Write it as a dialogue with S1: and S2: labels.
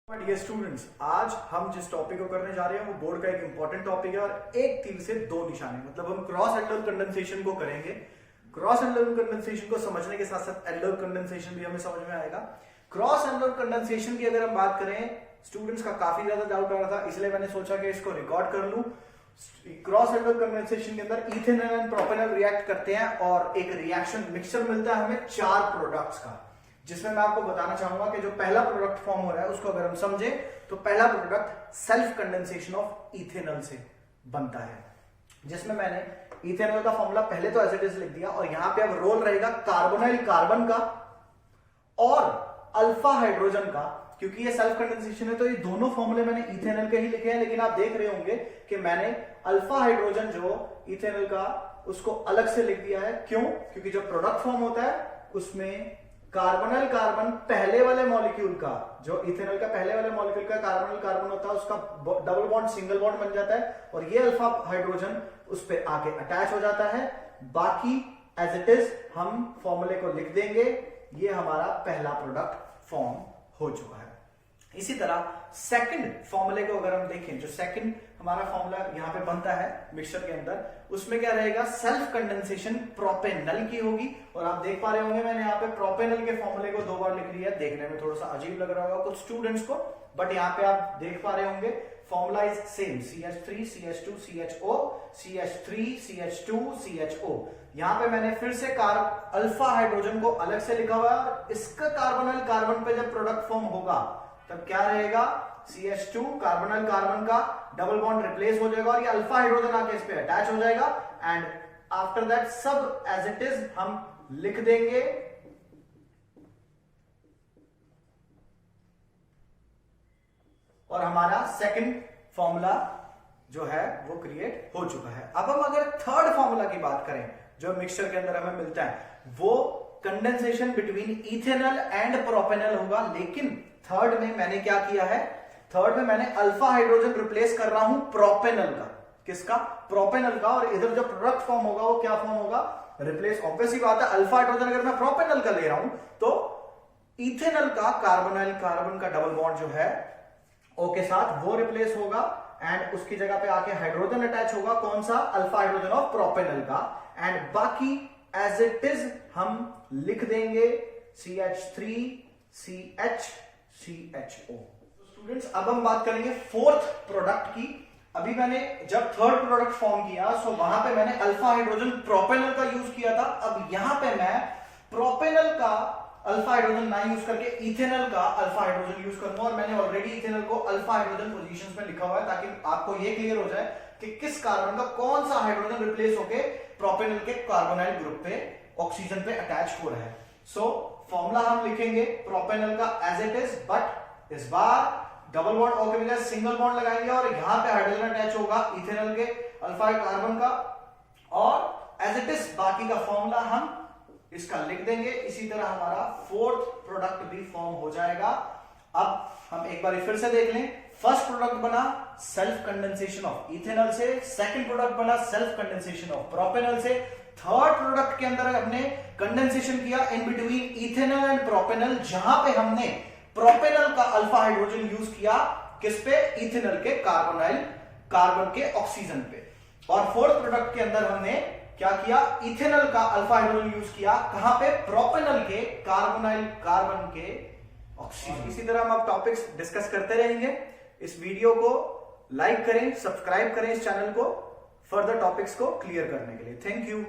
S1: Dear students, आज हम जिस टॉपिक को करने जा रहे हैं वो बोर्ड का एक इंपॉर्टेंट टॉपिक है और एक तीर से दो निशाने, मतलब हम क्रॉस एल्डर कंडेंसेशन को करेंगे। क्रॉस एल्डर कंडेंसेशन को समझने के साथ साथ एल्डर कंडेंसेशन भी हमें समझ में आएगा। क्रॉस एल्डर कंडेंसेशन की अगर हम बात करें, स्टूडेंट्स का काफी ज्यादा डाउट आ रहा था, इसलिए मैंने सोचा कि इसको रिकॉर्ड कर लूं। क्रॉस एल्डर कंडेंसेशन के अंदर इथेनॉल एंड प्रोपेनॉल रिएक्ट करते हैं और एक रिएक्शन मिक्सचर मिलता है हमें 4 प्रोडक्ट्स का, जिसमें मैं आपको बताना चाहूंगा कि जो पहला प्रोडक्ट फॉर्म हो रहा है उसको अगर हम समझे तो पहला product self condensation of ethanol से बनता है, जिसमें मैंने इथेनॉल का फॉर्मूला पहले तो एज इट इज लिख दिया और यहां पे अब रोल रहेगा कार्बोनाइल कार्बन का और अल्फा हाइड्रोजन का। क्योंकि ये सेल्फ कंडेंसेशन है तो ये दोनों फॉर्मूले मैंने इथेनॉल के ही लिखे हैं, लेकिन आप देख रहे होंगे कि मैंने अल्फा हाइड्रोजन जो इथेनॉल का उसको अलग से लिख दिया है। क्यों? क्योंकि जब प्रोडक्ट फॉर्म होता है उसमें कार्बोनाइल कार्बन पहले वाले मॉलिक्यूल का, जो इथेनॉल का पहले वाले मॉलिक्यूल का कार्बोनाइल कार्बन होता है, उसका डबल बॉन्ड सिंगल बॉन्ड बन जाता है और ये अल्फा हाइड्रोजन उस पे आके अटैच हो जाता है। बाकी एज इट इज हम फॉर्मूले को लिख देंगे। ये हमारा पहला प्रोडक्ट फॉर्म हो चुका है। इसी तरह सेकंड फॉर्मूले को अगर हम देखें, जो सेकंड हमारा फॉर्मूला यहां पे बनता है मिक्सचर के अंदर, उसमें क्या रहेगा, सेल्फ कंडेंसेशन प्रोपेनॉल की होगी। और आप देख पा रहे होंगे मैंने यहाँ पे प्रोपेनॉल के फॉर्मूले को 2 बार लिख लिया है। देखने में थोड़ा सा अजीब लग रहा होगा कुछ स्टूडेंट्स को, बट यहाँ पे आप देख पा रहे होंगे formula is same, CH3 CH2 CHO CH3 CH2 CHO। यहाँ पे मैंने फिर से अल्फा हाइड्रोजन को अलग से लिखा हुआ है और इसका कार्बोनाइल कार्बन पे जब प्रोडक्ट फॉर्म होगा तब क्या रहेगा, CH2 कार्बोनाइल कार्बन का डबल बॉन्ड रिप्लेस हो जाएगा और ये अल्फा हाइड्रोजन आके इस पे अटैच हो जाएगा एंड आफ्टर दैट सब एज इट इज हम लिख देंगे। और हमारा सेकंड फॉर्मूला जो है वो क्रिएट हो चुका है। अब हम अगर थर्ड फॉर्मूला की बात करें जो मिक्सचर के अंदर हमें मिलता है, वो condensation between ethanol and propanol होगा। लेकिन थर्ड में मैंने क्या किया है, थर्ड में मैंने अल्फा हाइड्रोजन रिप्लेस कर रहा हूं प्रोपेनॉल का। किसका? प्रोपेनॉल का। और इधर जो प्रोडक्ट फॉर्म होगा वो क्या फॉर्म होगा, रिप्लेस। ऑब्वियसली बात है, अल्फा हाइड्रोजन अगर मैं प्रोपेनॉल का ले रहा हूं तो इथेनॉल का कार्बोनाइल कार्बन का डबल बॉन्ड जो है O के साथ वो रिप्लेस होगा एंड उसकी जगह पे आके हाइड्रोजन अटैच होगा। कौन सा? अल्फा हाइड्रोजन ऑफ प्रोपेनॉल का। एंड बाकी एज इट इज हम लिख देंगे CH3 CH CHO। स्टूडेंट्स, अब हम बात करेंगे फोर्थ प्रोडक्ट की। अभी मैंने जब थर्ड प्रोडक्ट फॉर्म किया सो वहां पे मैंने अल्फा हाइड्रोजन प्रोपेनॉल का यूज किया था। अब यहां पे मैं प्रोपेनॉल का अल्फा हाइड्रोजन ना यूज करके इथेनॉल का अल्फा हाइड्रोजन यूज करूंगा और मैंने ऑलरेडी इथेनॉल को अल्फा हाइड्रोजन पोजीशंस में लिखा हुआ है ताकि आपको ये क्लियर हो जाए कि किस कार्बन का कौन सा हाइड्रोजन रिप्लेस होके प्रोपेनॉल के कार्बोनाइल ग्रुप पे ऑक्सीजन पे अटैच हो रहा है। सो फॉर्मूला हम लिखेंगे प्रोपेनॉल का एज इट इज, बट इस बार डबल बॉन्ड O के बजाय सिंगल बॉन्ड लगाएंगे और यहां पे हाइड्रोजन अटैच होगा इथेनॉल के अल्फा कार्बन का और एज इट इज बाकी का फॉर्मूला हम इसका लिख देंगे। इसी तरह हमारा फोर्थ प्रोडक्ट भी फॉर्म हो जाएगा। अब हम एक बार फिर से देख लें। फर्स्ट प्रोडक्ट बना सेल्फ कंडेंसेशन ऑफ इथेनॉल से, सेकंड प्रोडक्ट बना सेल्फ कंडेंसेशन ऑफ प्रोपेनॉल से, थर्ड प्रोडक्ट के अंदर हमने कंडेंसेशन किया in between ethanol and propanol, जहां पे हमने प्रोपेनॉल का अल्फा हाइड्रोजन यूज किया किस पे, इथेनॉल के कार्बोनाइल कार्बन के ऑक्सीजन पे। और फोर्थ प्रोडक्ट के अंदर हमने क्या किया, इथेनॉल का अल्फा हाइड्रोजन यूज किया कहां पे, प्रोपेनॉल के कार्बोनाइल कार्बन के ऑक्सीजन। इसी तरह हम अब टॉपिक्स डिस्कस करते रहेंगे। इस वीडियो को लाइक करें, सब्सक्राइब करें इस चैनल को फर्दर टॉपिक्स को क्लियर करने के लिए। Thank you.